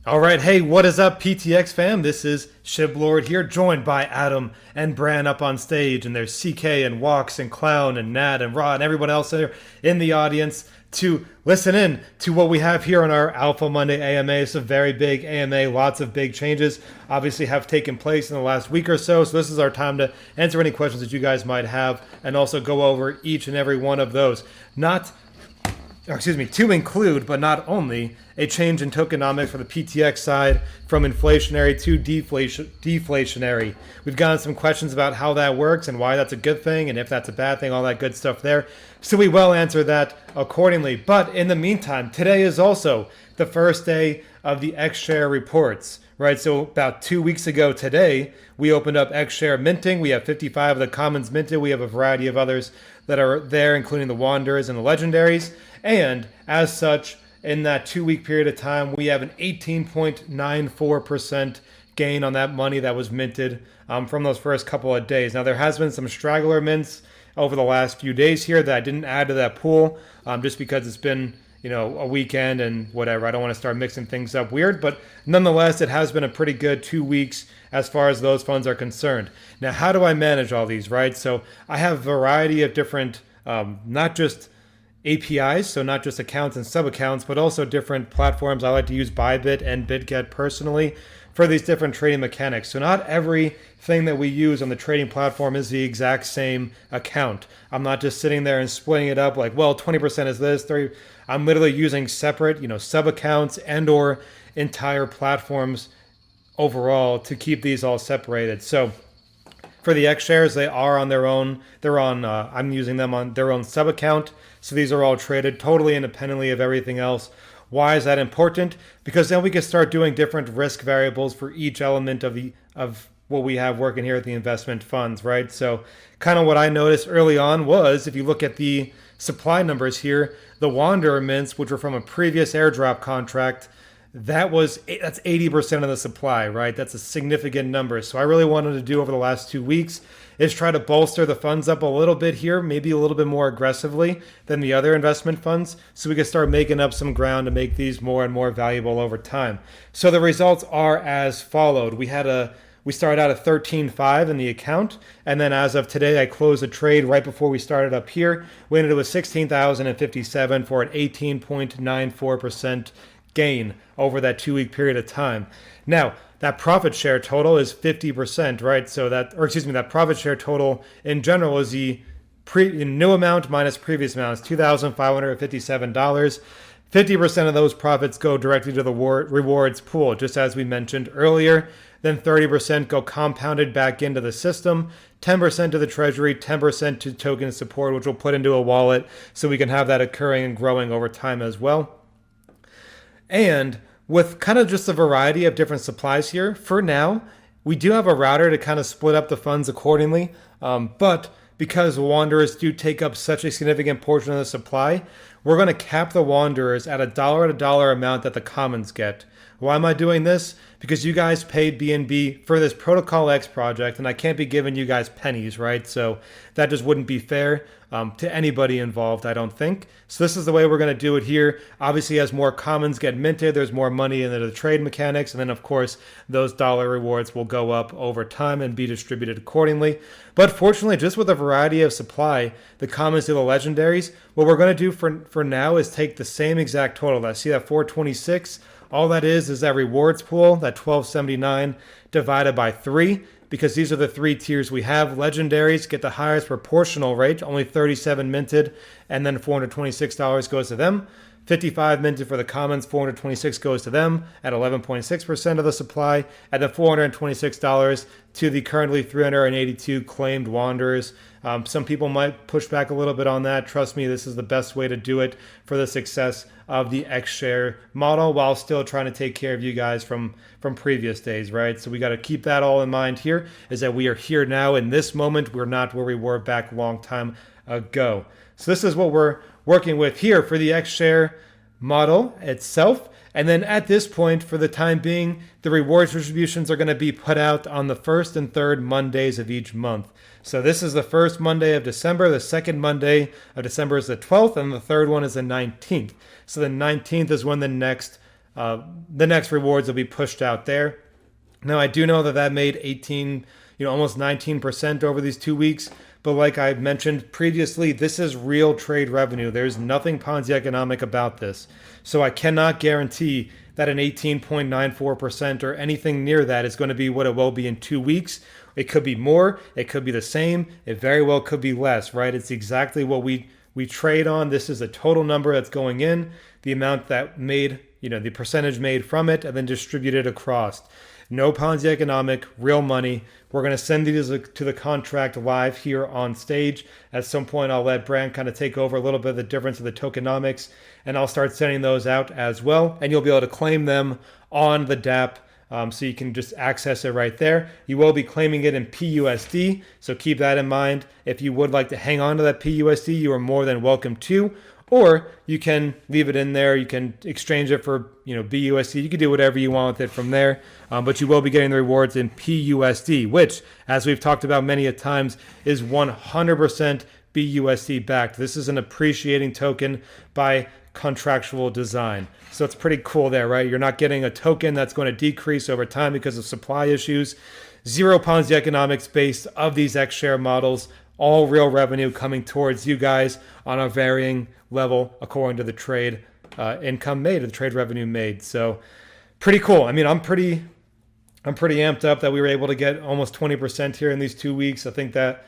All right, hey, what is up, PTX fam? This is Shiblord here, joined by Adam and Bran up on stage, and there's CK and Walks and Clown and Nat and Rod and everyone else there in the audience to listen in to what we have here on our Alpha Monday AMA. It's a very big AMA, lots of big changes obviously have taken place in the last week or so. So this is our time to answer any questions that you guys might have and also go over each and every one of those. To include, but not only, a change in tokenomics for the PTX side from inflationary to deflationary. We've gotten some questions about how that works and why that's a good thing and if that's a bad thing, all that good stuff there. So we will answer that accordingly. But in the meantime, today is also the first day of the XShare reports. Right, so about 2 weeks ago today, we opened up XShare minting. We have 55 of the commons minted. We have a variety of others that are there, including the Wanderers and the Legendaries. And as such, in that 2 week period of time, we have an 18.94% gain on that money that was minted from those first couple of days. Now, there has been some straggler mints over the last few days here that I didn't add to that pool just because it's been a weekend and whatever. I don't want to start mixing things up weird, but nonetheless, it has been a pretty good 2 weeks as far as those funds are concerned. Now, how do I manage all these, right? So I have a variety of different, not just APIs, so not just accounts and sub-accounts, but also different platforms. I like to use Bybit and BitGet personally for these different trading mechanics. So not everything that we use on the trading platform is the exact same account. I'm not just sitting there and splitting it up like, well, 20% is this, 30. I'm literally using separate, sub-accounts and or entire platforms overall to keep these all separated. So for the X shares, they are on their own. I'm using them on their own sub account. So these are all traded totally independently of everything else. Why is that important? Because then we can start doing different risk variables for each element of what we have working here at the investment funds, right? So kind of what I noticed early on was, if you look at the supply numbers here, the Wanderer mints, which were from a previous airdrop contract, that's 80% of the supply, right? That's a significant number. So I really wanted to do over the last 2 weeks is try to bolster the funds up a little bit here, maybe a little bit more aggressively than the other investment funds, so we can start making up some ground to make these more and more valuable over time. So the results are as followed. We started out at 13.5 in the account, and then as of today, I closed a trade right before we started up here. We ended up with 16,057 for an 18.94% gain over that 2 week period of time. Now, that profit share total is 50%, right? So that profit share total in general is the new amount minus previous amounts, $2,557. 50% of those profits go directly to the rewards pool, just as we mentioned earlier. Then 30% go compounded back into the system, 10% to the treasury, 10% to token support, which we'll put into a wallet so we can have that occurring and growing over time as well. And with kind of just a variety of different supplies here, for now, we do have a router to kind of split up the funds accordingly. But because Wanderers do take up such a significant portion of the supply, we're going to cap the Wanderers at a dollar amount that the commons get. Why am I doing this? Because you guys paid BNB for this ProtocolX project, and I can't be giving you guys pennies, right? So that just wouldn't be fair to anybody involved, I don't think. So this is the way we're going to do it here. Obviously, as more commons get minted, there's more money into the trade mechanics, and then, of course, those dollar rewards will go up over time and be distributed accordingly. But fortunately, just with a variety of supply, the commons to the legendaries, what we're going to do for now is take the same exact total. I see that 426. All that is that rewards pool, that 1279 divided by 3, because these are the 3 tiers we have. Legendaries get the highest proportional rate, only 37 minted, and then $426 goes to them. 55 minted for the commons, 426 goes to them at 11.6% of the supply, and then $426 to the currently 382 claimed Wanderers. Some people might push back a little bit on that. Trust me, this is the best way to do it for the success of the XShare model while still trying to take care of you guys from previous days, right? So we got to keep that all in mind here, is that we are here now in this moment. We're not where we were back a long time ago. So this is what we're working with here for the XShare model itself. And then at this point, for the time being, the rewards distributions are going to be put out on the first and third Mondays of each month. So this is the first Monday of December. The second Monday of December is the 12th, and the third one is the 19th. So the 19th is when the next the next rewards will be pushed out there. Now, I do know that that made 18, almost 19% over these 2 weeks. But like I mentioned previously, this is real trade revenue. There's nothing Ponzi economic about this. So I cannot guarantee that an 18.94% or anything near that is going to be what it will be in 2 weeks. It could be more, it could be the same, it very well could be less, right? It's exactly what we trade on. This is a total number that's going in, the amount that made, the percentage made from it, and then distributed across. No Ponzi economic, real money. We're going to send these to the contract live here on stage. At some point, I'll let Brand kind of take over a little bit of the difference of the tokenomics, and I'll start sending those out as well. And you'll be able to claim them on the DApp. So you can just access it right there. You will be claiming it in PUSD, so keep that in mind. If you would like to hang on to that PUSD, you are more than welcome to. Or you can leave it in there. You can exchange it for BUSD. You can do whatever you want with it from there. But you will be getting the rewards in PUSD, which, as we've talked about many a times, is 100% BUSD backed. This is an appreciating token by contractual design. So it's pretty cool there, right? You're not getting a token that's going to decrease over time because of supply issues. Zero Ponzi economics based of these XShare models. All real revenue coming towards you guys on a varying level according to the trade income made, the trade revenue made. So pretty cool. I mean, I'm pretty amped up that we were able to get almost 20% here in these 2 weeks. I think that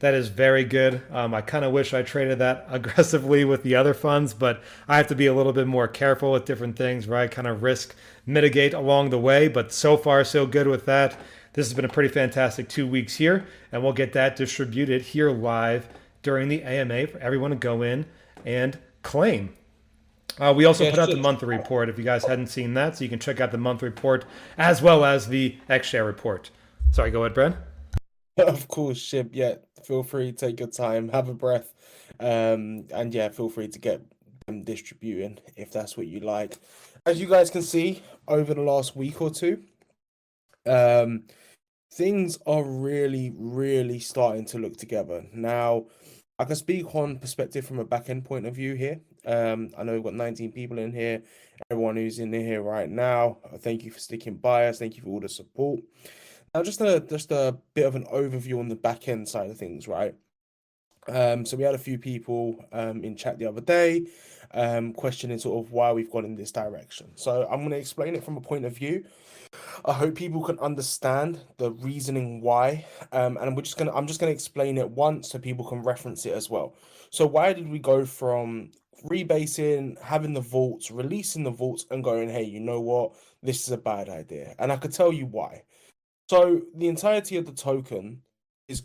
is very good. I kind of wish I traded that aggressively with the other funds, but I have to be a little bit more careful with different things, right? Kind of risk mitigate along the way, but so far so good with that. This has been a pretty fantastic 2 weeks here, and we'll get that distributed here live during the AMA for everyone to go in and claim. We also put out the monthly report if you guys hadn't seen that, so you can check out the monthly report as well as the XShare report. Sorry, go ahead, Brent. Of course, Shib. Yeah, feel free to take your time, have a breath, and yeah, feel free to get them distributing if that's what you like. As you guys can see, over the last week or two, um, things are really, really starting to look together. Now, I can speak on perspective from a back end point of view here. I know we've got 19 people in here. Everyone who's in here right now, thank you for sticking by us. Thank you for all the support. Now, just a bit of an overview on the back end side of things, right? So we had a few people in chat the other day questioning sort of why we've gone in this direction. So I'm going to explain it from a point of view. I hope people can understand the reasoning why, and I'm just gonna explain it once so people can reference it as well. So why did we go from rebasing, having the vaults, releasing the vaults, and going, hey, you know what, this is a bad idea, and I could tell you why. So the entirety of the token is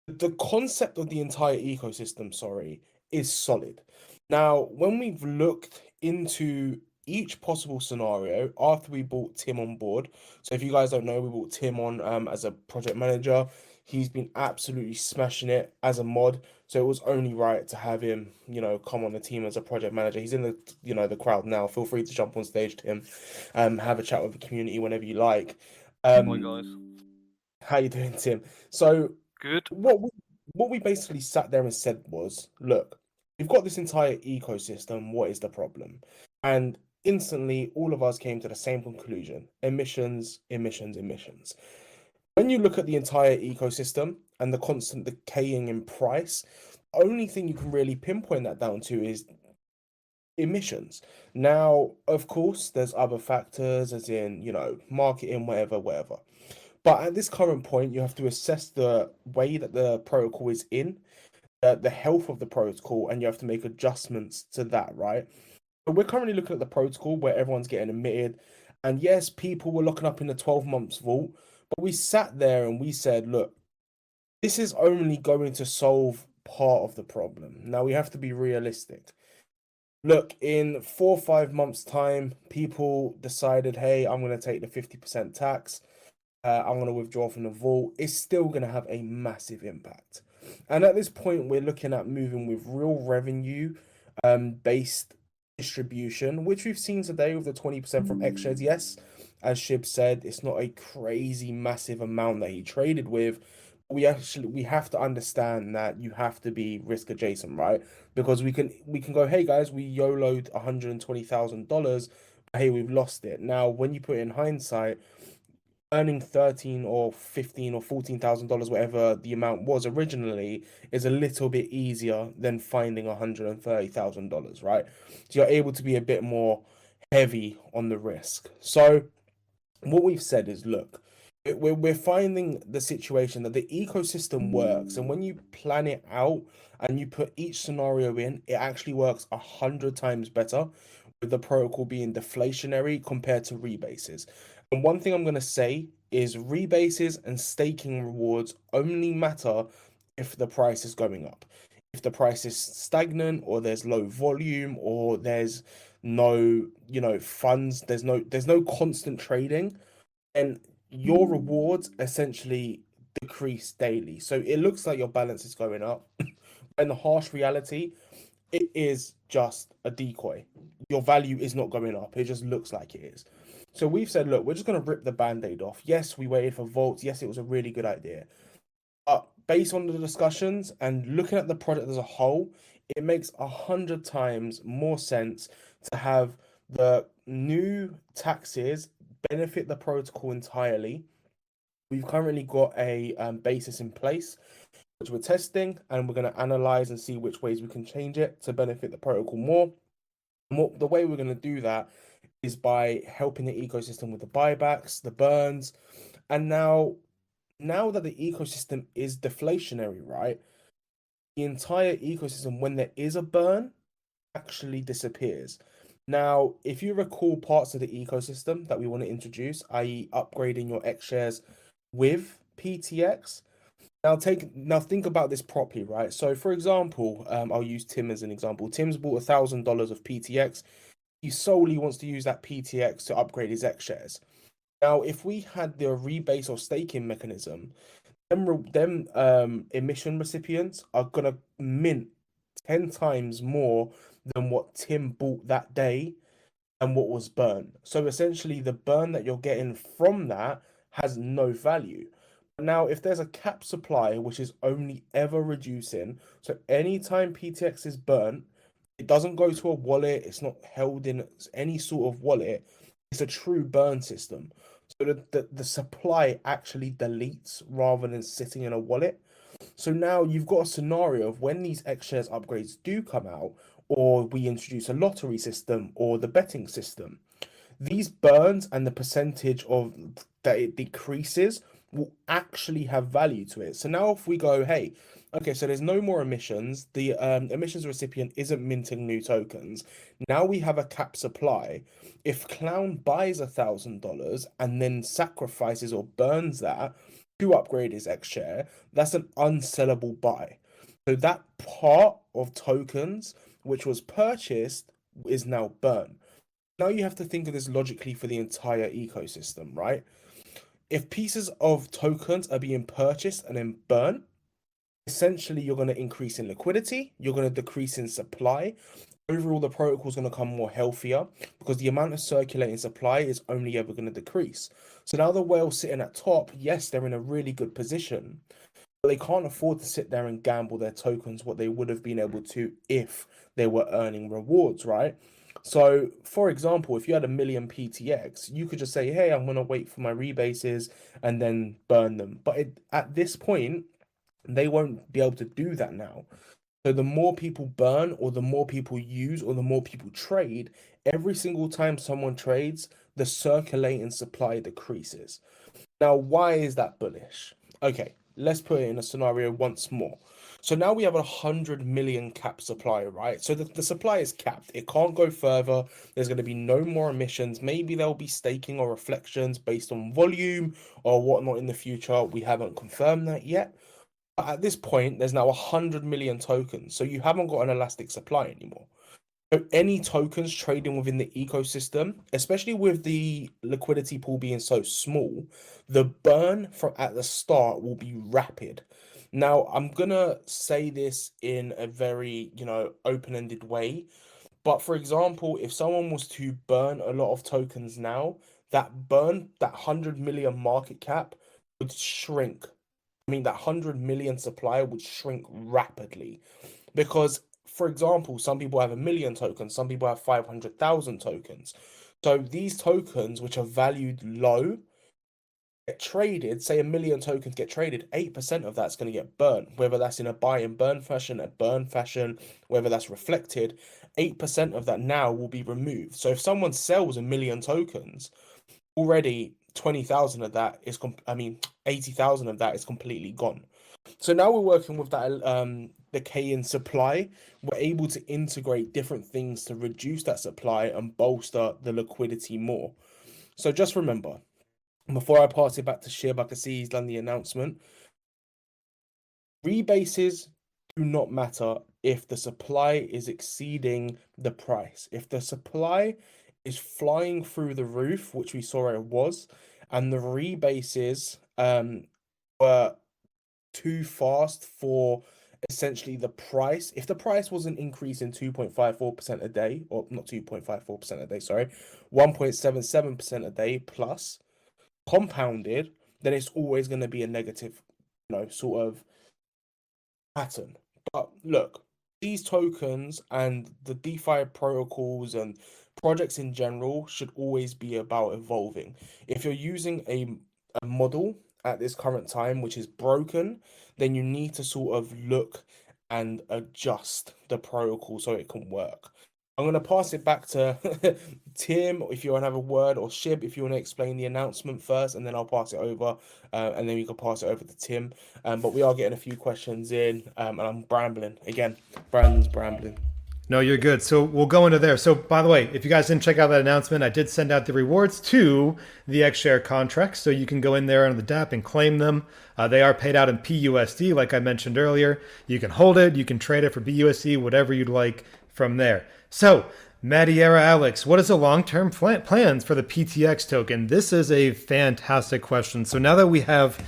the concept of the entire ecosystem, sorry, is solid. Now, when we've looked into each possible scenario after we brought Tim on board, so if you guys don't know, we brought Tim on as a project manager. He's been absolutely smashing it as a mod, so it was only right to have him, come on the team as a project manager. He's in the crowd now. Feel free to jump on stage, Tim, have a chat with the community whenever you like. Hi guys. How you doing, Tim? So Good. what we basically sat there and said was, look, we've got this entire ecosystem. What is the problem? And instantly, all of us came to the same conclusion: emissions, emissions, emissions. When you look at the entire ecosystem and the constant decaying in price, the only thing you can really pinpoint that down to is emissions. Now, of course, there's other factors, as in, marketing, whatever, whatever. But at this current point, you have to assess the way that the protocol is in, the health of the protocol, and you have to make adjustments to that, right? But we're currently looking at the protocol where everyone's getting emitted. And yes, people were looking up in the 12 months vault, but we sat there and we said, look, this is only going to solve part of the problem. Now we have to be realistic. Look, in 4 or 5 months' time, people decided, hey, I'm going to take the 50% tax. I'm going to withdraw from the vault. It's still going to have a massive impact. And at this point, we're looking at moving with real revenue based distribution, which we've seen today with the 20% from XShares. Yes, as Shib said, it's not a crazy massive amount that he traded with. We have to understand that you have to be risk adjacent, right? Because we can go, hey guys, we YOLO'd $120,000, hey, we've lost it. Now, when you put it in hindsight, earning 13 or 15 or $14,000, whatever the amount was originally, is a little bit easier than finding $130,000, right? So you're able to be a bit more heavy on the risk. So what we've said is, look, we're finding the situation that the ecosystem works, and when you plan it out and you put each scenario in, it actually works 100 times better, with the protocol being deflationary compared to rebases. And one thing I'm going to say is rebases and staking rewards only matter if the price is going up. If the price is stagnant, or there's low volume, or there's no, funds, there's no constant trading, and your rewards essentially decrease daily. So it looks like your balance is going up. In the harsh reality, it is just a decoy. Your value is not going up. It just looks like it is. So we've said, look, we're just going to rip the band-aid off. Yes, we waited for vaults. Yes, it was a really good idea. But based on the discussions and looking at the project as a whole, it makes 100 times more sense to have the new taxes benefit the protocol entirely. We've currently got a basis in place, which we're testing, and we're going to analyze and see which ways we can change it to benefit the protocol more. And the way we're going to do that is by helping the ecosystem with the buybacks, the burns, and now that the ecosystem is deflationary, right? The entire ecosystem, when there is a burn, actually disappears. Now, if you recall parts of the ecosystem that we want to introduce, i.e., upgrading your XShares with PTX. Now think about this properly, right? So, for example, I'll use Tim as an example. Tim's bought $1,000 of PTX. He solely wants to use that PTX to upgrade his XShares. Now, if we had the rebase or staking mechanism, them emission recipients are gonna mint 10 times more than what Tim bought that day and what was burned. So essentially, the burn that you're getting from that has no value. Now, if there's a cap supply which is only ever reducing, so anytime PTX is burnt, it doesn't go to a wallet, it's not held in any sort of wallet, it's a true burn system. So the supply actually deletes rather than sitting in a wallet. So now you've got a scenario of when these XShares upgrades do come out, or we introduce a lottery system or the betting system, these burns and the percentage of that it decreases will actually have value to it. So now if we go, hey, okay, so there's no more emissions, the emissions recipient isn't minting new tokens. Now we have a cap supply. If Clown buys $1,000 and then sacrifices or burns that to upgrade his X share, that's an unsellable buy. So that part of tokens which was purchased is now burned. Now you have to think of this logically for the entire ecosystem, right? If pieces of tokens are being purchased and then burnt, essentially you're going to increase in liquidity, you're going to decrease in supply. Overall, the protocol is going to become more healthier because the amount of circulating supply is only ever going to decrease. So now the whales sitting at top, yes, they're in a really good position, but they can't afford to sit there and gamble their tokens what they would have been able to if they were earning rewards, right? So, for example, if you had 1 million PTX, you could just say, hey, I'm going to wait for my rebases and then burn them. But at this point, they won't be able to do that now. So the more people burn, or the more people use, or the more people trade, every single time someone trades, the circulating supply decreases. Now, why is that bullish? Okay, let's put it in a scenario once more. So now we have 100 million cap supply, right? So the supply is capped. It can't go further. There's going to be no more emissions. Maybe there'll be staking or reflections based on volume or whatnot in the future. We haven't confirmed that yet. But at this point, there's now 100 million tokens. So you haven't got an elastic supply anymore. So any tokens trading within the ecosystem, especially with the liquidity pool being so small, the burn from at the start will be rapid. Now, I'm gonna say this in a very, open-ended way, but for example, if someone was to burn a lot of tokens now, that 100 million market cap would shrink. I mean, that 100 million supply would shrink rapidly. Because, for example, some people have 1 million tokens, some people have 500,000 tokens. So these tokens, which are valued low, get traded. Say 1 million tokens get traded, 8% of that's going to get burnt, whether that's in a buy and burn fashion, a burn fashion, whether that's reflected. 8% of that now will be removed. So if someone sells 1 million tokens, already 20,000 of that is, I mean, 80,000 of that is completely gone. So now we're working with that decay in supply. We're able to integrate different things to reduce that supply and bolster the liquidity more. So just remember, before I pass it back to Shib, I can see he's done the announcement. Rebases do not matter if the supply is exceeding the price. If the supply is flying through the roof, which we saw it was, and the rebases were too fast for essentially the price. If the price wasn't increasing 2.54% a day, or not 2.54% a day, sorry, 1.77% a day plus compounded, then it's always going to be a negative, sort of pattern. But look, these tokens and the DeFi protocols and projects in general should always be about evolving. If you're using a model at this current time which is broken, then you need to sort of look and adjust the protocol so it can work. I'm going to pass it back to Tim if you want to have a word, or Shib if you want to explain the announcement first, and then I'll pass it over, and then we can pass it over to Tim. But we are getting a few questions in, and I'm brambling. Again, Brandon's brambling. No, you're good. So we'll go into there. So by the way, if you guys didn't check out that announcement, I did send out the rewards to the XShare contracts. So you can go in there on the DApp and claim them. They are paid out in PUSD, like I mentioned earlier. You can hold it, you can trade it for BUSD, whatever you'd like from there. So Madiera Alex, what is the long-term plans for the PTX token? This is a fantastic question. So now that we have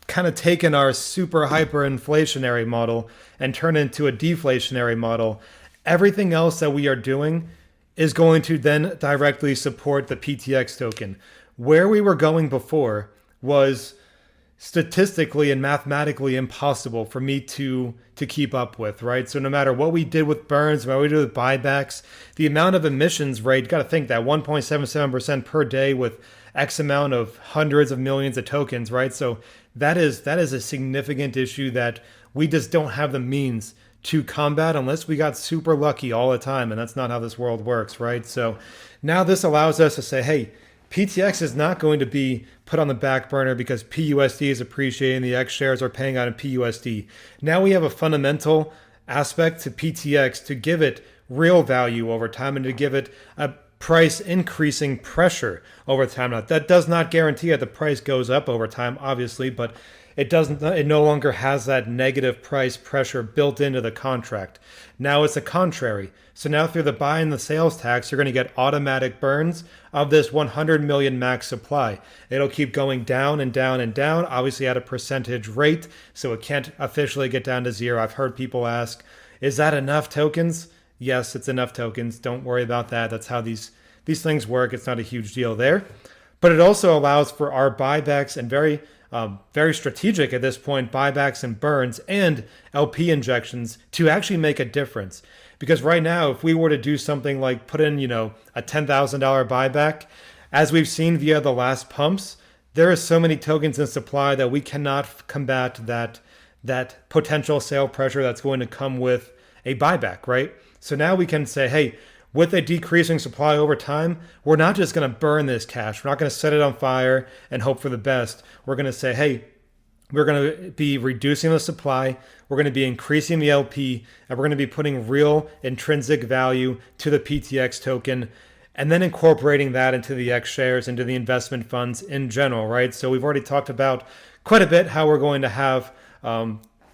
kind of taken our super hyper inflationary model and turned it into a deflationary model, everything else that we are doing is going to then directly support the PTX token. Where we were going before was statistically and mathematically impossible for me to keep up with, right? So no matter what we did with burns, what we did with buybacks, the amount of emissions rate, you got to think that 1.77% per day with X amount of hundreds of millions of tokens, right? So that is a significant issue that we just don't have the means to combat unless we got super lucky all the time, and that's not how this world works, right? So now this allows us to say, hey, PTX is not going to be put on the back burner because PUSD is appreciating, the X shares are paying out in PUSD. Now we have a fundamental aspect to PTX to give it real value over time and to give it a price increasing pressure over time. Now, that does not guarantee that the price goes up over time, obviously, but it no longer has that negative price pressure built into the contract. Now it's the contrary. So now through the buy and the sales tax, you're going to get automatic burns of this 100 million max supply. It'll keep going down and down and down, obviously at a percentage rate, so it can't officially get down to zero. I've heard people ask, is that enough tokens? Yes, it's enough tokens. Don't worry about that. That's how these things work. It's not a huge deal there. But it also allows for our buybacks and very strategic at this point, buybacks and burns and LP injections to actually make a difference. Because right now, if we were to do something like put in, a $10,000 buyback, as we've seen via the last pumps, there are so many tokens in supply that we cannot combat that potential sale pressure that's going to come with a buyback, right? So now we can say, hey, with a decreasing supply over time, we're not just going to burn this cash. We're not going to set it on fire and hope for the best. We're going to say, hey, we're going to be reducing the supply. We're going to be increasing the LP, and we're going to be putting real intrinsic value to the PTX token, and then incorporating that into the X shares, into the investment funds in general, right? So we've already talked about quite a bit how we're going to have,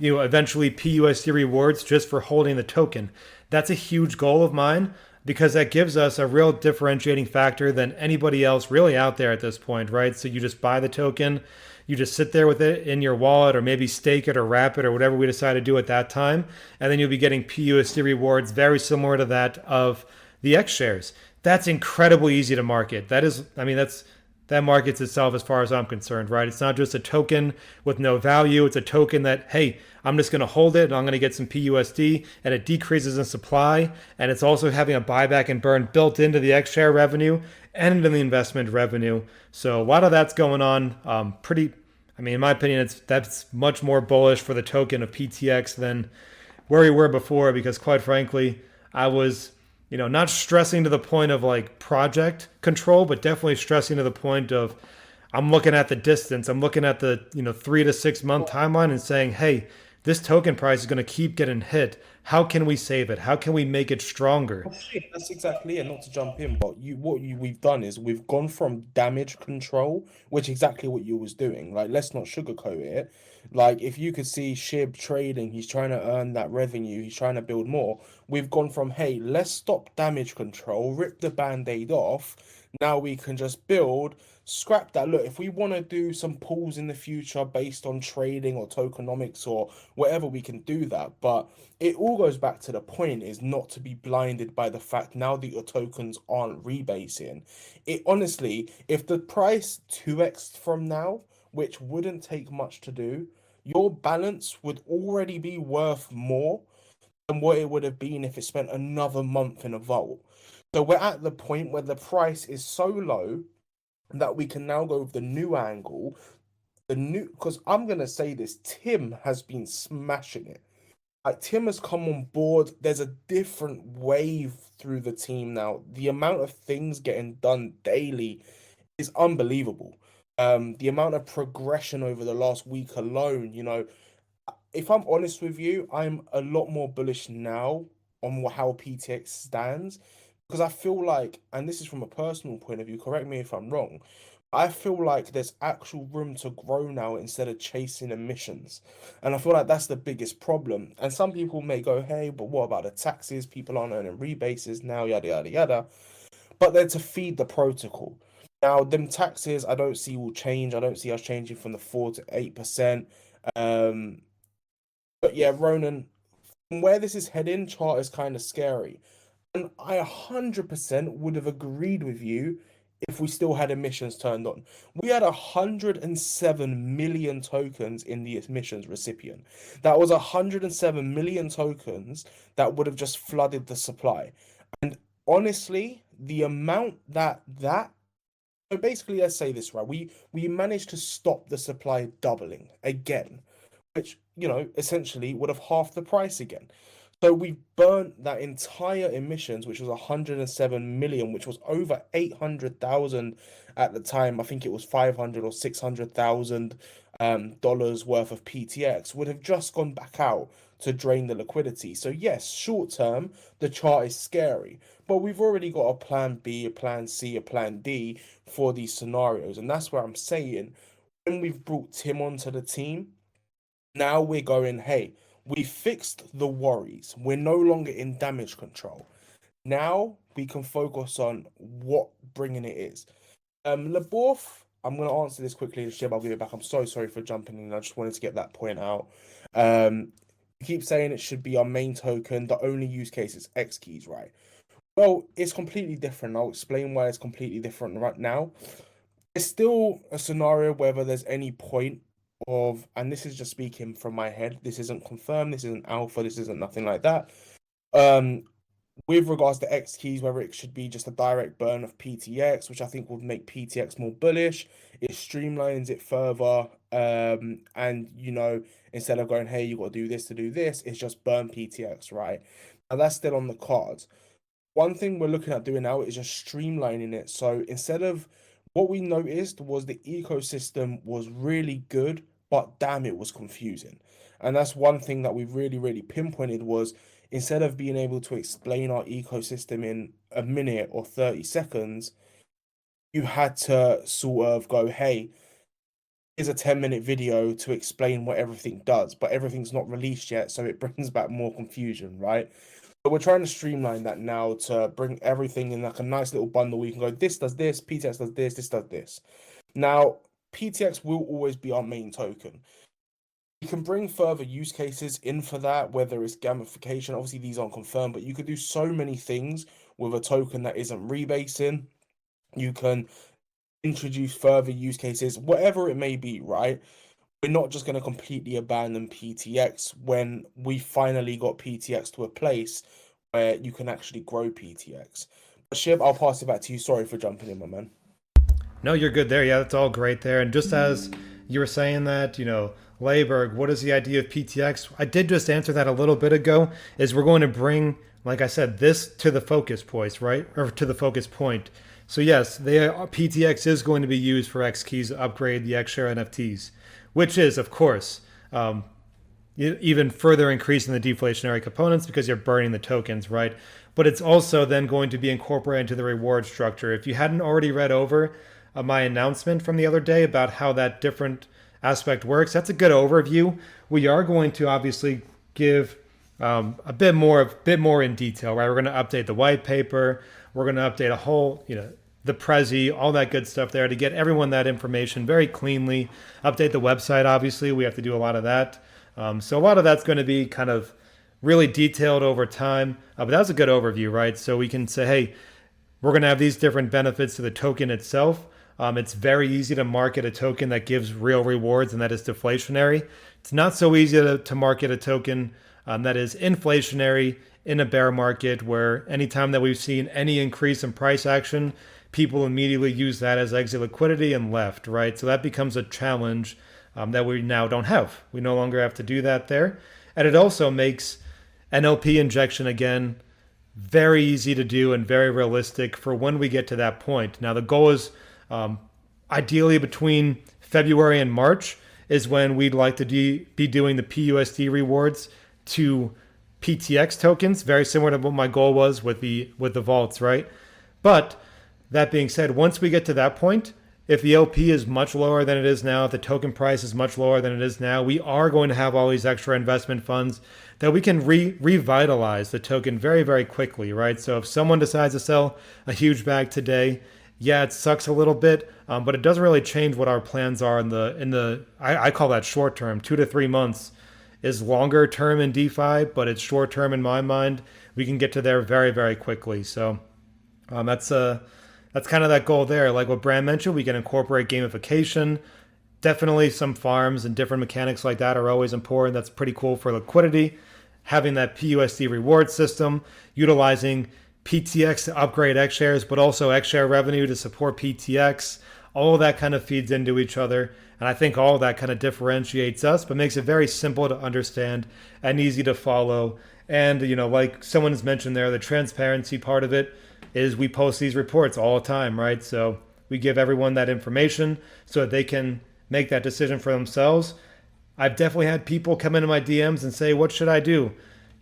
eventually PUSD rewards just for holding the token. That's a huge goal of mine, because that gives us a real differentiating factor than anybody else really out there at this point, right? So you just buy the token, you just sit there with it in your wallet, or maybe stake it or wrap it or whatever we decide to do at that time, and then you'll be getting PUSD rewards very similar to that of the X shares. That's incredibly easy to market. That's that markets itself as far as I'm concerned, right? It's not just a token with no value. It's a token that, hey, I'm just going to hold it and I'm going to get some PUSD and it decreases in supply. And it's also having a buyback and burn built into the XShare revenue and into the investment revenue. So a lot of that's going on. I mean, in my opinion, that's much more bullish for the token of PTX than where we were before because quite frankly, I was not stressing to the point of like project control, but definitely stressing to the point of I'm looking at the distance. I'm looking at the 3 to 6 month timeline and saying, hey, this token price is going to keep getting hit. How can we save it? How can we make it stronger? That's exactly it. Not to jump in, but we've done is we've gone from damage control, which exactly what you was doing. Like, let's not sugarcoat it. Like, if you could see Shib trading, he's trying to earn that revenue, he's trying to build more. We've gone from, hey, let's stop damage control, rip the band-aid off. Now we can just build, scrap that. Look, if we want to do some pools in the future based on trading or tokenomics or whatever, we can do that. But it all goes back to the point is not to be blinded by the fact now that your tokens aren't rebasing. It honestly, if the price 2x from now, which wouldn't take much to do, your balance would already be worth more than what it would have been if it spent another month in a vault. So we're at the point where the price is so low that we can now go with the new angle. Because I'm gonna say this, Tim has been smashing it. Like Tim has come on board. There's a different wave through the team now. The amount of things getting done daily is unbelievable. The amount of progression over the last week alone, if I'm honest with you, I'm a lot more bullish now on how PTX stands because I feel like, and this is from a personal point of view, correct me if I'm wrong, I feel like there's actual room to grow now instead of chasing emissions. And I feel like that's the biggest problem. And some people may go, hey, but what about the taxes? People aren't earning rebases now, yada, yada, yada. But they're to feed the protocol. Now, them taxes, I don't see will change. I don't see us changing from the 4 to 8%. Um, but yeah, Ronan, from where this is heading, chart is kind of scary. And I 100% would have agreed with you if we still had emissions turned on. We had 107 million tokens in the emissions recipient. That was 107 million tokens that would have just flooded the supply. And honestly, the amount that so basically, let's say this right, we managed to stop the supply doubling again, which essentially would have halved the price again. So we burnt that entire emissions, which was 107 million, which was over 800,000 at the time. I think it was 500 or 600,000 dollars worth of PTX would have just gone back out to drain the liquidity. So yes, short term, the chart is scary, but we've already got a plan B, a plan C, a plan D for these scenarios. And that's where I'm saying when we've brought Tim onto the team, now we're going, hey, we fixed the worries. We're no longer in damage control. Now we can focus on what bringing it is. Leborf, I'm going to answer this quickly. Shib, I'll give it back. I'm so sorry for jumping in. I just wanted to get that point out. You keep saying it should be our main token. The only use case is X keys, right? Well, it's completely different. I'll explain why it's completely different right now. It's still a scenario whether there's any point of, and this is just speaking from my head, this isn't confirmed, this isn't alpha, this isn't nothing like that. With regards to X keys, whether it should be just a direct burn of PTX, which I think would make PTX more bullish, it streamlines it further. And instead of going, hey, you got to do this to do this, it's just burn PTX, right? And that's still on the cards. One thing we're looking at doing now is just streamlining it. So instead of what we noticed was the ecosystem was really good, but damn, it was confusing. And that's one thing that we really, really pinpointed was instead of being able to explain our ecosystem in a minute or 30 seconds, you had to sort of go, hey, here's a 10-minute video to explain what everything does, but everything's not released yet, so it brings back more confusion, right? But we're trying to streamline that now to bring everything in like a nice little bundle where you can go, this does this, PTX does this, this does this. Now, PTX will always be our main token. You can bring further use cases in for that, whether it's gamification. Obviously, these aren't confirmed, but you could do so many things with a token that isn't rebasing. You can introduce further use cases, whatever it may be, right? We're not just going to completely abandon PTX when we finally got PTX to a place where you can actually grow PTX. But Shib, I'll pass it back to you. Sorry for jumping in, my man. No, you're good there. Yeah, that's all great there. And just as you were saying that, Layberg, what is the idea of PTX? I did just answer that a little bit ago. Is we're going to bring, like I said, this to the focus points, right? Or to the focus point. So yes, PTX is going to be used for X keys to upgrade the XShare NFTs, which is, of course, even further increasing the deflationary components because you're burning the tokens, right? But it's also then going to be incorporated into the reward structure. If you hadn't already read over my announcement from the other day about how that different aspect works, that's a good overview. We are going to obviously give a bit more in detail, right? We're going to update the white paper. We're going to update a whole, the Prezi, all that good stuff there to get everyone that information very cleanly. Update the website, obviously. We have to do a lot of that. So a lot of that's going to be kind of really detailed over time. But that was a good overview, right? So we can say, hey, we're going to have these different benefits to the token itself. It's very easy to market a token that gives real rewards, and that is deflationary. It's not so easy to market a token that is inflationary in a bear market, where anytime that we've seen any increase in price action, people immediately use that as exit liquidity and left, right? So that becomes a challenge that we now don't have. We no longer have to do that there. And it also makes NLP injection, again, very easy to do and very realistic for when we get to that point. Now, the goal is ideally between February and March is when we'd like to be doing the PUSD rewards to PTX tokens, very similar to what my goal was with the vaults, right? But that being said, once we get to that point, if the LP is much lower than it is now, if the token price is much lower than it is now, we are going to have all these extra investment funds that we can revitalize the token very, very quickly, right? So if someone decides to sell a huge bag today, yeah, it sucks a little bit, but it doesn't really change what our plans are in the I call that short term. 2 to 3 months is longer term in DeFi, but it's short term in my mind. We can get to there very, very quickly. So that's kind of that goal there. Like what Bram mentioned, we can incorporate gamification. Definitely some farms and different mechanics like that are always important. That's pretty cool for liquidity. Having that PUSD reward system, utilizing PTX to upgrade X shares, but also X share revenue to support PTX. All of that kind of feeds into each other. And I think all of that kind of differentiates us, but makes it very simple to understand and easy to follow. And, like someone has mentioned there, the transparency part of it is we post these reports all the time, right? So we give everyone that information so that they can make that decision for themselves. I've definitely had people come into my DMs and say, what should I do?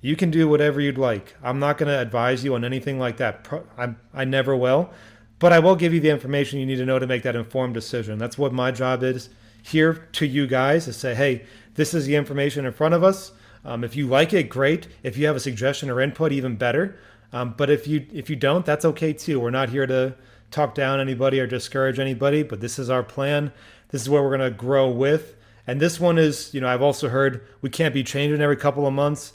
You can do whatever you'd like. I'm not going to advise you on anything like that. I never will. But I will give you the information you need to know to make that informed decision. That's what my job is here to you guys, to say, hey, this is the information in front of us. If you like it, great. If you have a suggestion or input, even better. But if you don't, that's okay too. We're not here to talk down anybody or discourage anybody, but this is our plan. This is where we're going to grow with. And this one is, I've also heard we can't be changing every couple of months.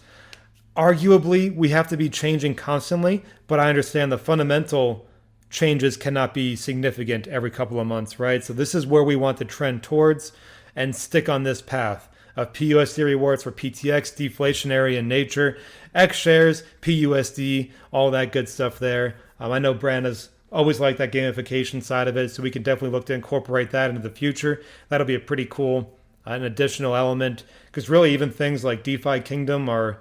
Arguably, we have to be changing constantly, but I understand the fundamental changes cannot be significant every couple of months, right? So this is where we want to trend towards and stick on this path of PUSD rewards for PTX, deflationary in nature, X shares, PUSD, all that good stuff there. I know Brand has always liked that gamification side of it, so we can definitely look to incorporate that into the future. That'll be a pretty cool, an additional element, because really even things like DeFi Kingdom are,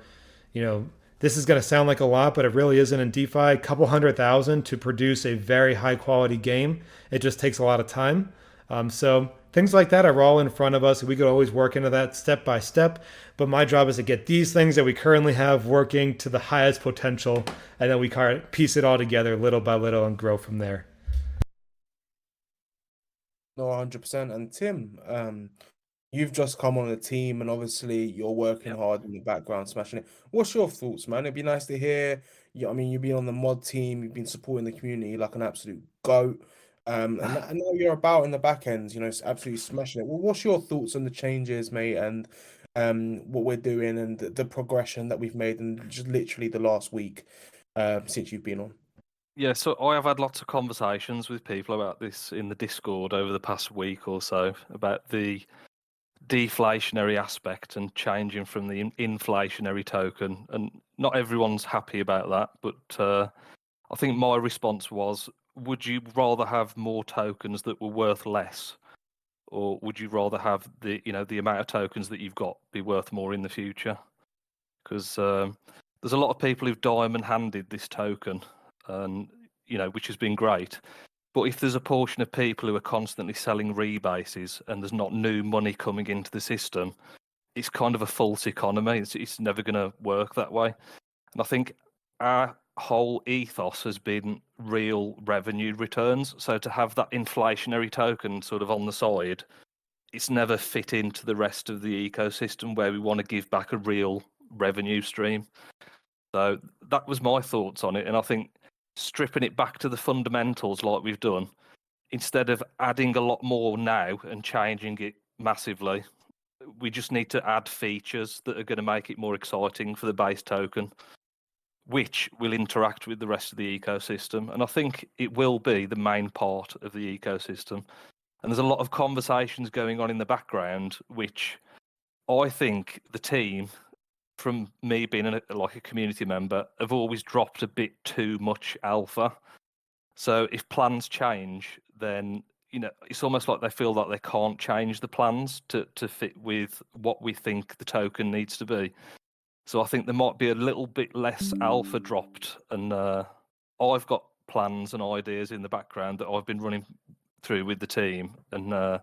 this is going to sound like a lot, but it really isn't in DeFi. A couple 100,000 to produce a very high quality game. It just takes a lot of time. So things like that are all in front of us. We could always work into that step by step. But my job is to get these things that we currently have working to the highest potential, and then we piece it all together little by little and grow from there. No, 100%. And Tim, you've just come on the team, and obviously you're working hard in the background, smashing it. What's your thoughts, man? It'd be nice to hear. I mean, you've been on the mod team, you've been supporting the community like an absolute goat. And now you're about in the back end, it's absolutely smashing it. Well, what's your thoughts on the changes, mate, and what we're doing and the progression that we've made in just literally the last week since you've been on? Yeah, so I have had lots of conversations with people about this in the Discord over the past week or so about the deflationary aspect and changing from the inflationary token. And not everyone's happy about that, but I think my response was, would you rather have more tokens that were worth less, or would you rather have the amount of tokens that you've got be worth more in the future? Because there's a lot of people who've diamond handed this token, and which has been great. But if there's a portion of people who are constantly selling rebases and there's not new money coming into the system, it's kind of a false economy. It's never going to work that way. And I think our whole ethos has been real revenue returns. So to have that inflationary token sort of on the side, it's never fit into the rest of the ecosystem where we want to give back a real revenue stream. So that was my thoughts on it. And I think stripping it back to the fundamentals like we've done, instead of adding a lot more now and changing it massively, we just need to add features that are going to make it more exciting for the base token, which will interact with the rest of the ecosystem. And I think it will be the main part of the ecosystem. And there's a lot of conversations going on in the background, which I think the team, from me being like a community member, have always dropped a bit too much alpha. So if plans change, then it's almost like they feel like they can't change the plans to fit with what we think the token needs to be. So I think there might be a little bit less alpha dropped, and I've got plans and ideas in the background that I've been running through with the team, and I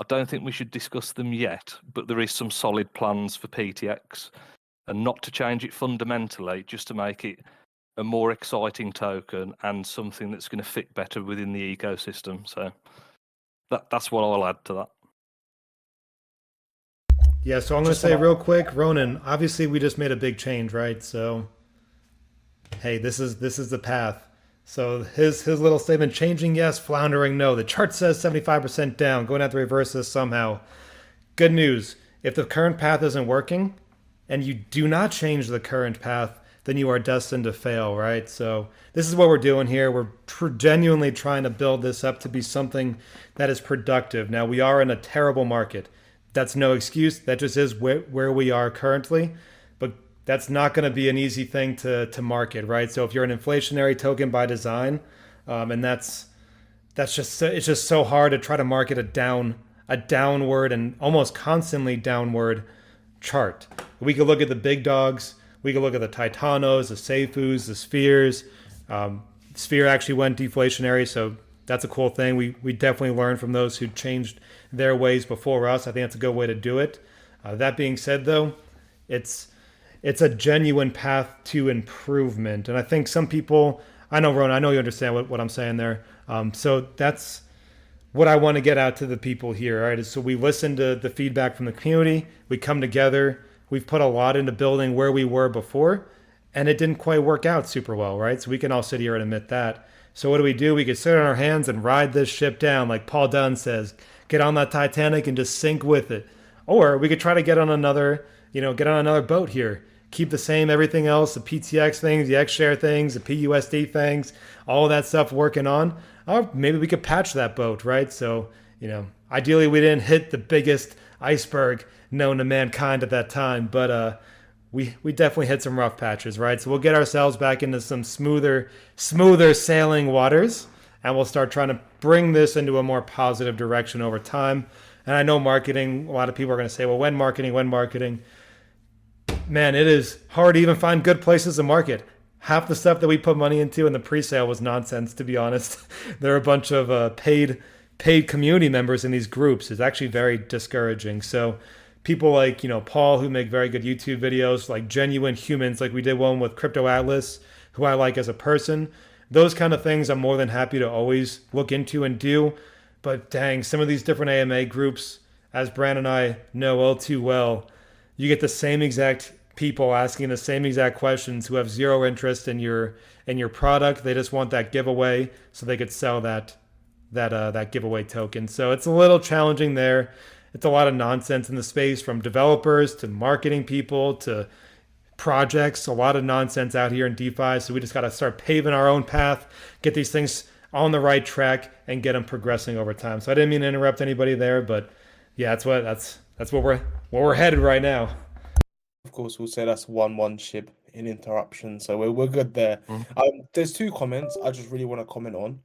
don't think we should discuss them yet, but there is some solid plans for PTX, and not to change it fundamentally, just to make it a more exciting token and something that's going to fit better within the ecosystem. So that's what I'll add to that. Yeah, so I'm going to say real quick, Ronan, obviously we just made a big change, right? So, hey, this is the path. So his little statement, changing yes, floundering no. The chart says 75% down, going to have to reverse this somehow. Good news, if the current path isn't working and you do not change the current path, then you are destined to fail, right? So this is what we're doing here. We're genuinely trying to build this up to be something that is productive. Now, we are in a terrible market. That's no excuse. That just is where we are currently. But that's not going to be an easy thing to market, right? So if you're an inflationary token by design, and it's just so hard to try to market a downward and almost constantly downward chart. We could look at the big dogs. We could look at the Titanos, the Seifus, the Spheres. Sphere actually went deflationary, so that's a cool thing. We definitely learned from those who changed their ways before us. I think that's a good way to do it. That being said, though, it's a genuine path to improvement. And I think some people, I know, Ron, I know you understand what I'm saying there. So that's what I want to get out to the people here, right? Is so we listen to the feedback from the community. We come together. We've put a lot into building where we were before, and it didn't quite work out super well, right? So we can all sit here and admit that. So what do? We could sit on our hands and ride this ship down, like Paul Dunn says, get on that Titanic and just sink with it. Or we could try to get on another boat here. Keep the same everything else, the PTX things, the XShare things, the PUSD things, all of that stuff working on. Or maybe we could patch that boat, right? So, ideally we didn't hit the biggest iceberg known to mankind at that time, but we definitely hit some rough patches, right? So we'll get ourselves back into some smoother sailing waters, and we'll start trying to bring this into a more positive direction over time. And I know marketing, a lot of people are going to say, well, when marketing? Man, it is hard to even find good places to market. Half the stuff that we put money into in the pre-sale was nonsense, to be honest. There are a bunch of paid community members in these groups. It's actually very discouraging. So people like, Paul, who make very good YouTube videos, like genuine humans, like we did one with Crypto Atlas, who I like as a person. Those kind of things I'm more than happy to always look into and do. But dang, some of these different AMA groups, as Brandon and I know all too well, you get the same exact people asking the same exact questions who have zero interest in your product. They just want that giveaway so they could sell that giveaway token. So it's a little challenging there. It's a lot of nonsense in the space, from developers to marketing people to projects, a lot of nonsense out here in DeFi. So we just got to start paving our own path, get these things on the right track, and get them progressing over time. So I didn't mean to interrupt anybody there, but yeah, that's what we're headed right now. Of course, we'll say that's 1-1 SHIB in interruption, so we're good there. There's two comments I just really want to comment on.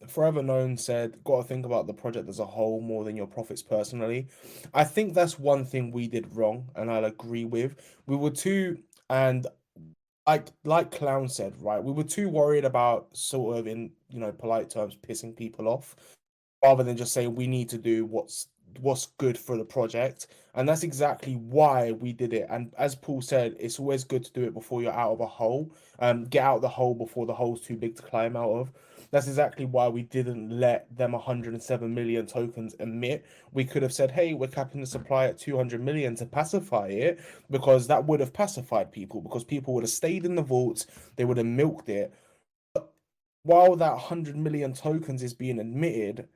Forever Known said, "Got to think about the project as a whole more than your profits personally." I think that's one thing we did wrong, and I'll agree with. We were too, and like Clown said, right? We were too worried about sort of, in polite terms, pissing people off, rather than just saying we need to do what's good for the project. And that's exactly why we did it. And as Paul said, it's always good to do it before you're out of a hole. Get out of the hole before the hole's too big to climb out of. That's exactly why we didn't let them 107 million tokens emit. We could have said, hey, we're capping the supply at 200 million to pacify it, because that would have pacified people, because people would have stayed in the vaults, they would have milked it. But while that 100 million tokens is being emitted,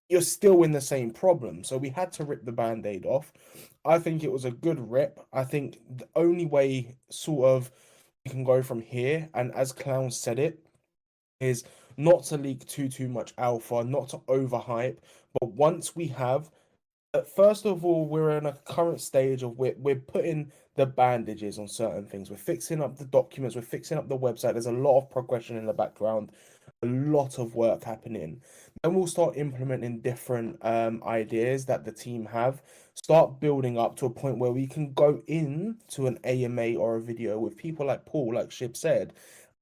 you're still in the same problem. So we had to rip the band-aid off. I think it was a good rip. I think the only way sort of we can go from here, and as Clown said it, is not to leak too much alpha, not to overhype. But once we have, first of all, we're in a current stage of we're putting the bandages on certain things. We're fixing up the documents. We're fixing up the website. There's a lot of progression in the background, a lot of work happening. Then we'll start implementing different ideas that the team have. Start building up to a point where we can go in to an AMA or a video with people like Paul, like Shib said,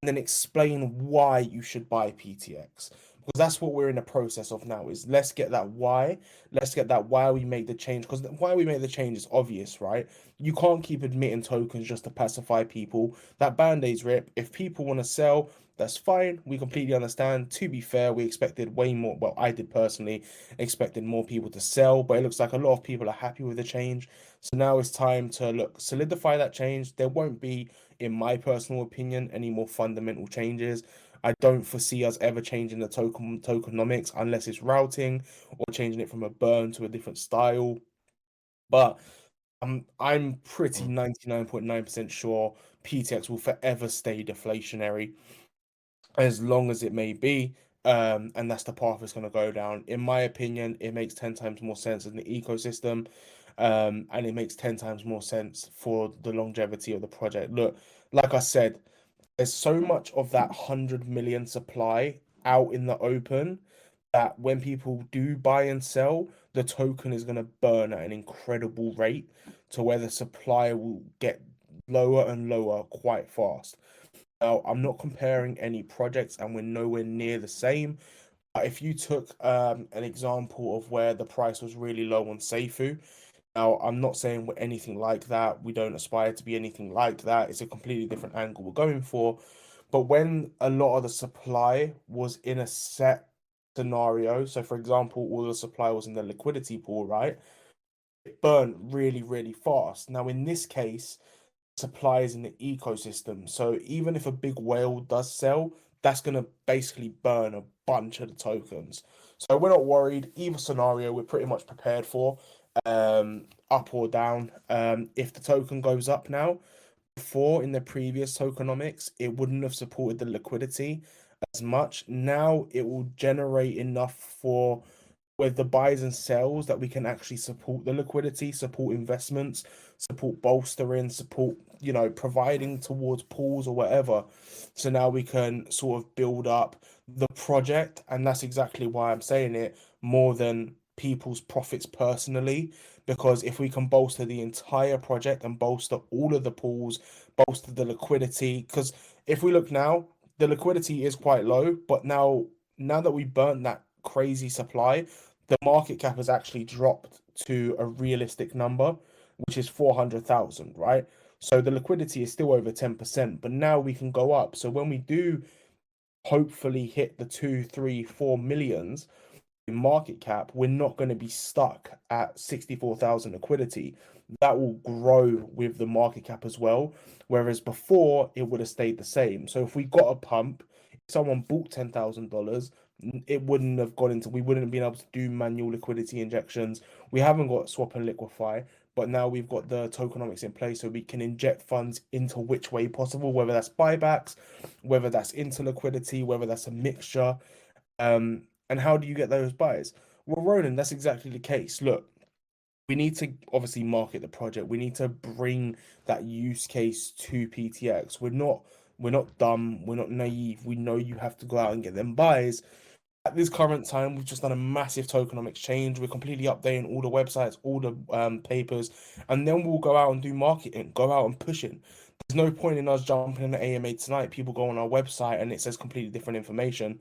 and then explain why you should buy PTX. Because that's what we're in the process of now, is let's get that why. Let's get that why we made the change. Because why we made the change is obvious, right? You can't keep admitting tokens just to pacify people. That band-aid's rip. If people want to sell, that's fine. We completely understand. To be fair, we expected way more. Well, I did personally expected more people to sell, but it looks like a lot of people are happy with the change. So now it's time to solidify that change. There won't be, in my personal opinion, any more fundamental changes. I don't foresee us ever changing the tokenomics unless it's routing or changing it from a burn to a different style. But I'm pretty 99.9% sure PTX will forever stay deflationary, as long as it may be. And that's the path it's going to go down. In my opinion, it makes 10 times more sense in the ecosystem. And it makes 10 times more sense for the longevity of the project. Look, like I said, there's so much of that 100 million supply out in the open that when people do buy and sell, the token is going to burn at an incredible rate, to where the supply will get lower and lower quite fast. Now, I'm not comparing any projects, and we're nowhere near the same. But if you took an example of where the price was really low on Seifu, now I'm not saying we're anything like that. We don't aspire to be anything like that. It's a completely different angle we're going for. But when a lot of the supply was in a set scenario, so for example, all the supply was in the liquidity pool, right? It burnt really, really fast. Now, in this case, supply is in the ecosystem. So even if a big whale does sell, that's going to basically burn a bunch of the tokens. So we're not worried. Either scenario, we're pretty much prepared for, up or down. If the token goes up now, before in the previous tokenomics, it wouldn't have supported the liquidity as much. Now it will generate enough for, with the buys and sells, that we can actually support the liquidity, support investments, support bolstering, support, providing towards pools or whatever. So now we can sort of build up the project, and that's exactly why I'm saying it, more than people's profits personally. Because if we can bolster the entire project and bolster all of the pools, bolster the liquidity, because if we look now, the liquidity is quite low, but now that we burnt that crazy supply, the market cap has actually dropped to a realistic number, which is 400,000, right? So the liquidity is still over 10%, but now we can go up. So when we do hopefully hit the 2, 3, 4 millions in market cap, we're not going to be stuck at 64,000 liquidity. That will grow with the market cap as well. Whereas before, it would have stayed the same. So if we got a pump, if someone bought $10,000, it wouldn't have gone into, we wouldn't have been able to do manual liquidity injections. We haven't got swap and liquefy, but now we've got the tokenomics in place, so we can inject funds into which way possible, whether that's buybacks, whether that's into liquidity, whether that's a mixture. And how do you get those buys? Well, Ronan, that's exactly the case. Look, we need to obviously market the project. We need to bring that use case to PTX. We're not dumb. We're not naive. We know you have to go out and get them buys. At this current time, we've just done a massive tokenomics change. We're completely updating all the websites, all the papers, and then we'll go out and do marketing, go out and push it. There's no point in us jumping in the AMA tonight. People go on our website and it says completely different information.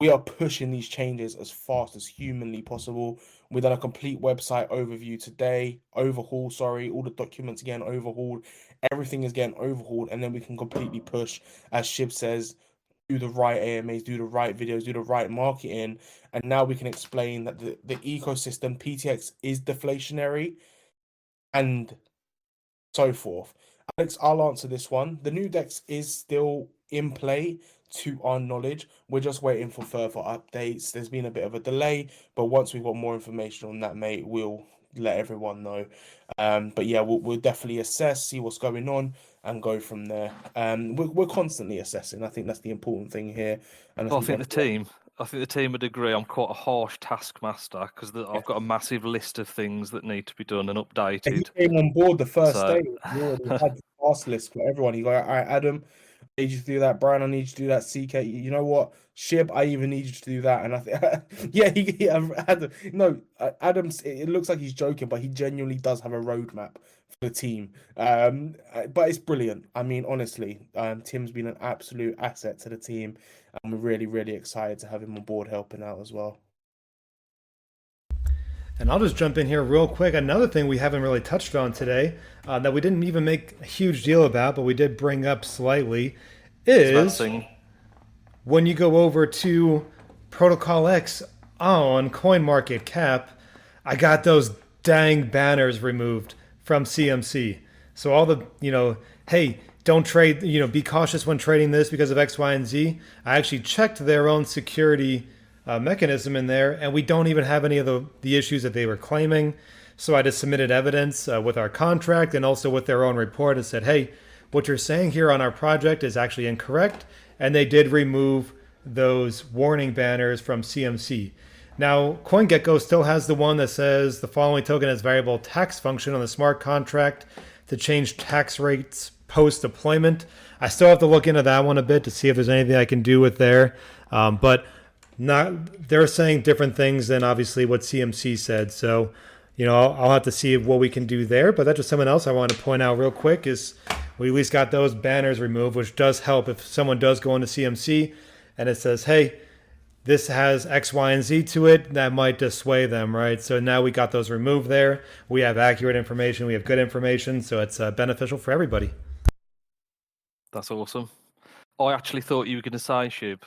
We are pushing these changes as fast as humanly possible. We've done a complete website overview today, overhaul, sorry, all the documents again overhauled. Everything is getting overhauled, and then we can completely push, as Shib says, do the right AMAs, do the right videos, do the right marketing, and now we can explain that the ecosystem PTX is deflationary and so forth. Alex, I'll answer this one. The new DEX is still in play to our knowledge. We're just waiting for further updates. There's been a bit of a delay, but once we've got more information on that, mate, we'll let everyone know. But yeah, we'll definitely assess, see what's going on, and go from there. We're constantly assessing. I think that's the important thing here. And I think the team would agree. I'm quite a harsh taskmaster because I've got a massive list of things that need to be done and He updated. came on board the first So- day. He already had the task list for everyone. He go, all right, Adam, I need you to do that. Brian, I need you to do that. CK, you know what? Shib, I even need you to do that. And I think, yeah, Adam. No, Adam's. It looks like he's joking, but he genuinely does have a roadmap for the team. But it's brilliant. I mean, honestly, Tim's been an absolute asset to the team, and we're really, really excited to have him on board helping out as well. And I'll just jump in here real quick. Another thing we haven't really touched on today that we didn't even make a huge deal about, but we did bring up slightly, is when you go over to ProtocolX on CoinMarketCap, I got those dang banners removed from CMC. So all the, hey, don't trade, be cautious when trading this because of X, Y, and Z. I actually checked their own security mechanism in there, and we don't even have any of the issues that they were claiming. So I just submitted evidence with our contract and also with their own report and said, hey, what you're saying here on our project is actually incorrect. And they did remove those warning banners from CMC. Now, CoinGecko still has the one that says the following token has variable tax function on the smart contract to change tax rates post-deployment. I still have to look into that one a bit to see if there's anything I can do with there. But they're saying different things than obviously what CMC said. So, I'll have to see what we can do there. But that's just something else I want to point out real quick is we at least got those banners removed, which does help if someone does go into CMC and it says, hey, this has X, Y, and Z to it, that might dissuade them, right? So now we got those removed there. We have accurate information. We have good information. So it's beneficial for everybody. That's awesome. I actually thought you were going to say, Shib,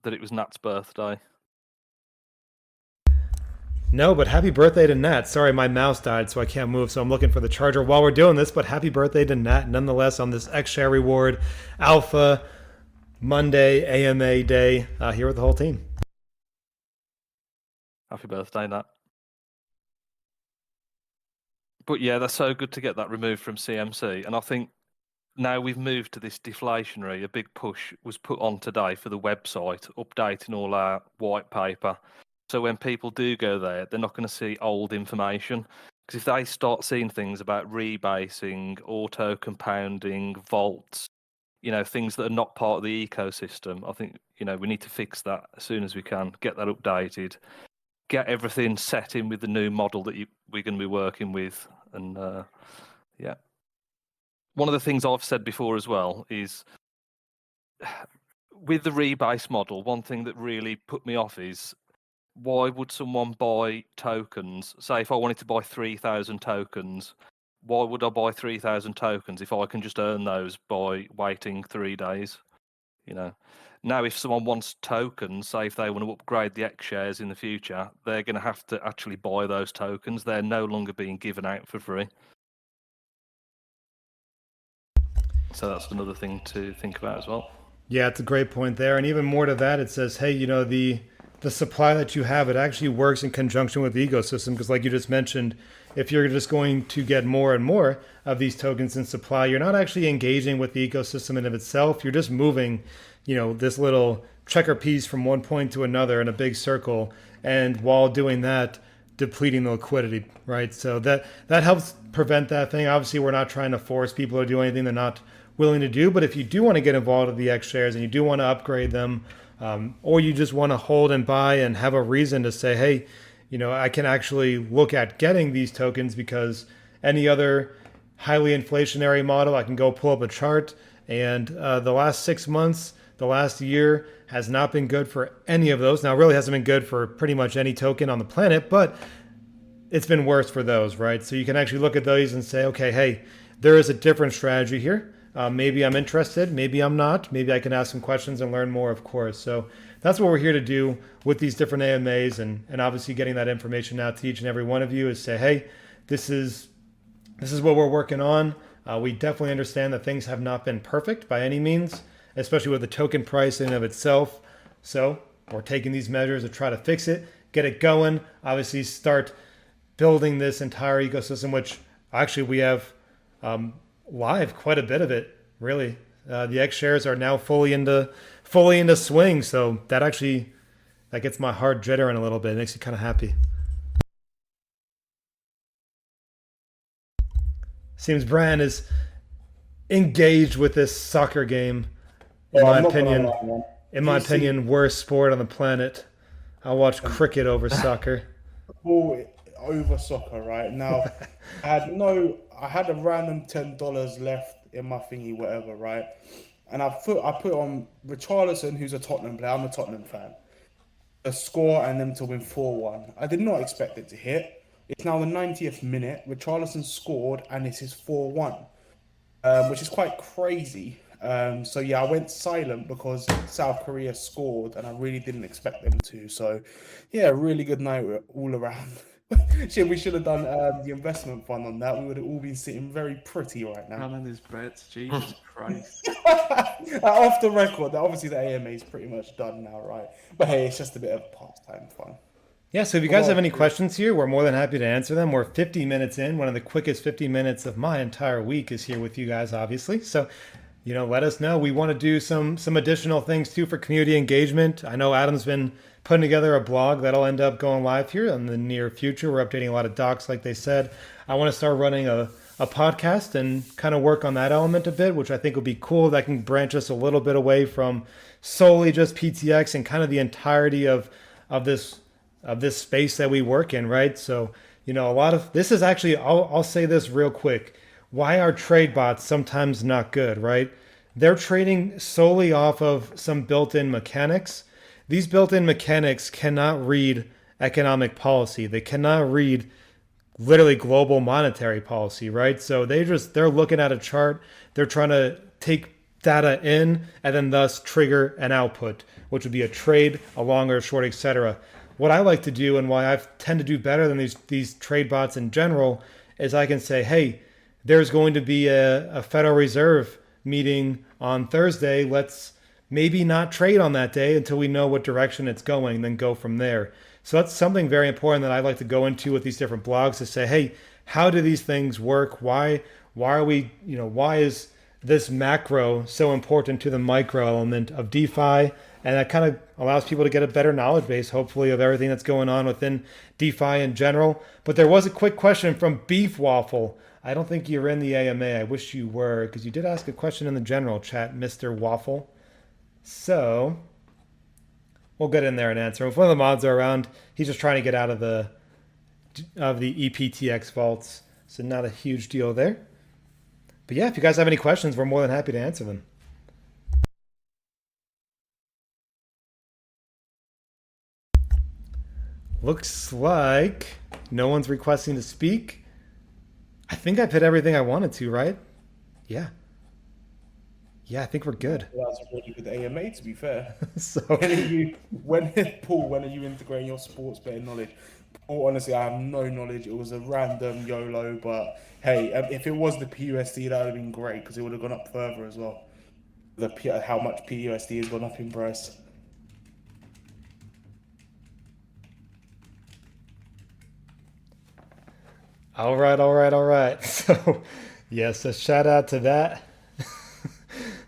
that it was Nat's birthday. No, but happy birthday to Nat. Sorry, my mouse died, so I can't move, so I'm looking for the charger while we're doing this, but happy birthday to Nat nonetheless on this XShare reward Alpha Monday AMA day here with the whole team. Happy birthday, Nat. But yeah, that's so good to get that removed from CMC. And I think now we've moved to this deflationary, a big push was put on today for the website, updating all our white paper. So when people do go there, they're not going to see old information. Because if they start seeing things about rebasing, auto compounding, vaults, things that are not part of the ecosystem, I think, we need to fix that as soon as we can, get that updated, get everything set in with the new model that we're going to be working with. And yeah. One of the things I've said before as well is with the rebase model, one thing that really put me off is why would someone buy tokens? Say if I wanted to buy 3,000 tokens, why would I buy 3,000 tokens if I can just earn those by waiting 3 days? Now if someone wants tokens, say if they want to upgrade the X shares in the future, they're going to have to actually buy those tokens. They're no longer being given out for free. So that's another thing to think about as well. Yeah, it's a great point there. And even more to that, it says, hey, the the supply that you have, it actually works in conjunction with the ecosystem. Because, like you just mentioned, if you're just going to get more and more of these tokens in supply, you're not actually engaging with the ecosystem in of itself. You're just moving, this little checker piece from one point to another in a big circle, and while doing that, depleting the liquidity, right? So that helps prevent that thing. Obviously, we're not trying to force people to do anything they're not willing to do. But if you do want to get involved with the X shares and you do want to upgrade them, or you just want to hold and buy and have a reason to say, hey, I can actually look at getting these tokens because any other highly inflationary model, I can go pull up a chart. And the last 6 months, the last year has not been good for any of those. Now, it really hasn't been good for pretty much any token on the planet, but it's been worse for those, right? So you can actually look at those and say, okay, hey, there is a different strategy here. Maybe I'm interested, maybe I'm not. Maybe I can ask some questions and learn more, of course. So that's what we're here to do with these different AMAs, and obviously getting that information out to each and every one of you is say, hey, this is what we're working on. We definitely understand that things have not been perfect by any means, especially with the token price in of itself. So we're taking these measures to try to fix it, get it going, obviously start building this entire ecosystem, which actually we have live quite a bit of it, really. The X shares are now fully into swing, so that gets my heart jittering a little bit. It makes me kind of happy. Seems Bran is engaged with this soccer game. In my opinion, worst sport on the planet. I watch cricket over soccer. Over soccer right now. I had a random $10 left in my thingy, whatever, right? And I put on Richarlison, who's a Tottenham player. I'm a Tottenham fan. A score and them to win 4-1. I did not expect it to hit. It's now the 90th minute. Richarlison scored, and this is 4-1, which is quite crazy. So yeah, I went silent because South Korea scored, and I really didn't expect them to. So yeah, really good night all around. Shit, we should have done the investment fund on that. We would have all been sitting very pretty right now. Running his bets, Jesus Christ. Off the record, obviously the AMA is pretty much done now, right? But hey, it's just a bit of pastime fun. Yeah, so if you guys have any questions here, we're more than happy to answer them. We're 50 minutes in. One of the quickest 50 minutes of my entire week is here with you guys, obviously. So, let us know. We want to do some additional things too for community engagement. I know Adam's been putting together a blog that'll end up going live here in the near future. We're updating a lot of docs, like they said. I want to start running a podcast and kind of work on that element a bit, which I think will be cool. That can branch us a little bit away from solely just PTX and kind of the entirety of this space that we work in, right? So, a lot of this is actually, I'll say this real quick. Why are trade bots sometimes not good, right? They're trading solely off of some built-in mechanics. These built-in mechanics cannot read economic policy. They cannot read literally global monetary policy, right? So they're looking at a chart. They're trying to take data in and then thus trigger an output, which would be a trade, a long or a short, etc. What I like to do and why I tend to do better than these trade bots in general is I can say, hey, there's going to be a Federal Reserve meeting on Thursday. Let's maybe not trade on that day until we know what direction it's going, then go from there. So that's something very important that I like to go into with these different blogs to say, hey, how do these things work? Why are we, why is this macro so important to the micro element of DeFi? And that kind of allows people to get a better knowledge base, hopefully, of everything that's going on within DeFi in general. But there was a quick question from Beef Waffle. I don't think you're in the AMA. I wish you were, because you did ask a question in the general chat, Mr. Waffle. So we'll get in there and answer. If one of the mods are around, he's just trying to get out of the EPTX vaults. So not a huge deal there. But yeah, if you guys have any questions, we're more than happy to answer them. Looks like no one's requesting to speak. I think I've hit everything I wanted to, right? Yeah. Yeah, I think we're good. Well, that's a really good AMA, to be fair. So Paul, when are you integrating your sports betting knowledge? Paul, honestly, I have no knowledge. It was a random YOLO, but hey, if it was the PUSD, that would have been great because it would have gone up further as well. How much PUSD has gone up in price. All right, all right, all right. So, yes, a shout out to that.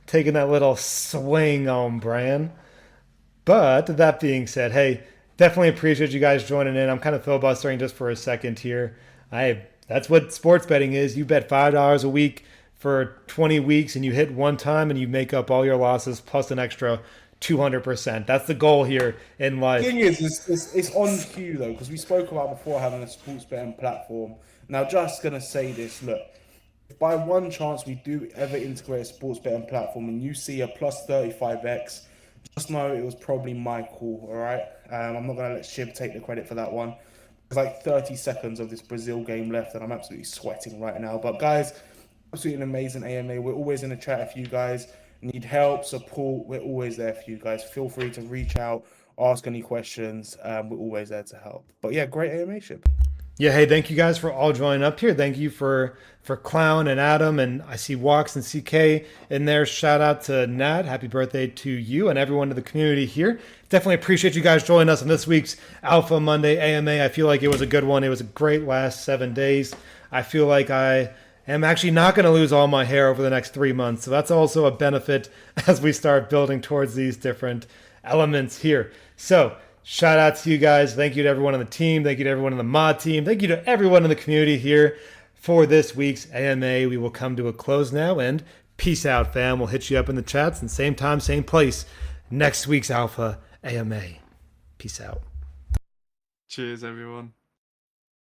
Taking that little swing on Bran. But that being said, hey, definitely appreciate you guys joining in. I'm kind of filibustering just for a second here. That's what sports betting is. You bet $5 a week for 20 weeks and you hit one time and you make up all your losses plus an extra 200%. That's the goal here in life. The thing is, it's on cue though, because we spoke about before having a sports betting platform. Now, just gonna say this, look, if by one chance we do ever integrate a sports betting platform and you see a plus 35x, just know it was probably my call, all right? I'm not gonna let Shib take the credit for that one. There's like 30 seconds of this Brazil game left, and I'm absolutely sweating right now. But guys, absolutely an amazing AMA. We're always in the chat if you guys need help, support. We're always there for you guys. Feel free to reach out, ask any questions. We're always there to help. But yeah, great AMA ship. Yeah, hey, thank you guys for all joining up here. Thank you for Clown and Adam, and I see Walks and CK in there. Shout out to Nat. Happy birthday to you and everyone in the community here. Definitely appreciate you guys joining us on this week's Alpha Monday AMA. I feel like it was a good one. It was a great last 7 days. I feel like I am actually not going to lose all my hair over the next 3 months. So that's also a benefit as we start building towards these different elements here. So shout out to you guys. Thank you to everyone on the team. Thank you to everyone on the mod team. Thank you to everyone in the community here for this week's AMA. We will come to a close now, and peace out, fam. We'll hit you up in the chats, and same time, same place, next week's Alpha AMA. Peace out. Cheers, everyone.